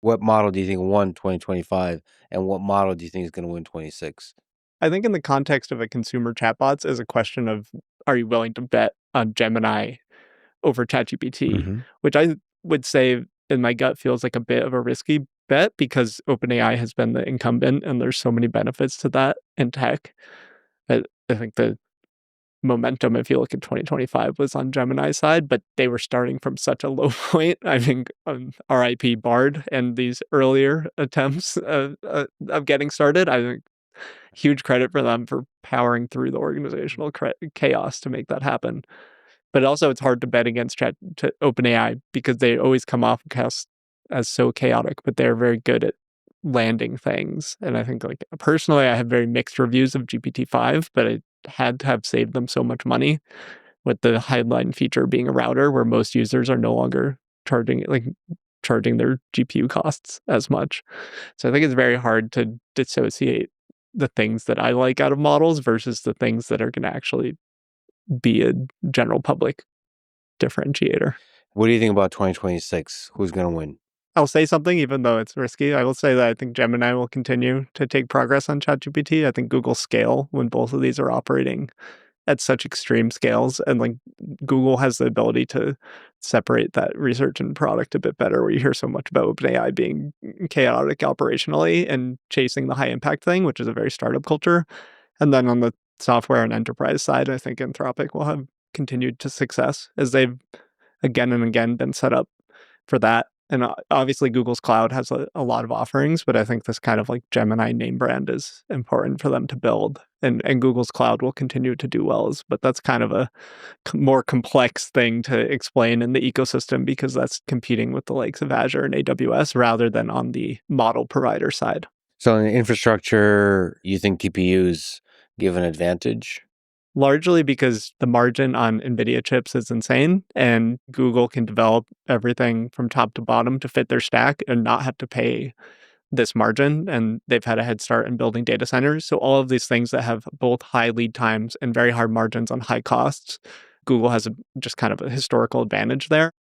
What model do you think won 2025, and what model do you think is going to win 26? I think in the context of a consumer chatbots is a question of, are you willing to bet on Gemini over ChatGPT, Mhm. which I would say in my gut feels like a bit of a risky bet because OpenAI has been the incumbent and there's so many benefits to that in tech. But I think the momentum, if you look at 2025, was on Gemini's side, but they were starting from such a low point. I think RIP Bard and these earlier attempts of getting started, I think huge credit for them for powering through the organizational chaos to make that happen. But also, it's hard to bet against OpenAI because they always come off as so chaotic, but they're very good at landing things. And I think, like personally, I have very mixed reviews of GPT-5, but I had to have saved them so much money with the headline feature being a router where most users are no longer charging their GPU costs as much. So I think it's very hard to dissociate the things that I like out of models versus the things that are going to actually be a general public differentiator. What do you think about 2026? Who's going to win? I'll say something, even though it's risky. I will say that I think Gemini will continue to take progress on ChatGPT. I think Google scale when both of these are operating at such extreme scales, and like Google has the ability to separate that research and product a bit better, where you hear so much about OpenAI being chaotic operationally and chasing the high impact thing, which is a very startup culture. And then on the software and enterprise side, I think Anthropic will have continued to success as they've again and again been set up for that. And obviously, Google's cloud has a lot of offerings, but I think this kind of like Gemini name brand is important for them to build. And Google's cloud will continue to do well, but that's kind of a more complex thing to explain in the ecosystem because that's competing with the likes of Azure and AWS rather than on the model provider side. So in infrastructure, you think GPUs give an advantage? Largely because the margin on NVIDIA chips is insane, and Google can develop everything from top to bottom to fit their stack and not have to pay this margin. And they've had a head start in building data centers. So all of these things that have both high lead times and very hard margins on high costs, Google has just kind of a historical advantage there.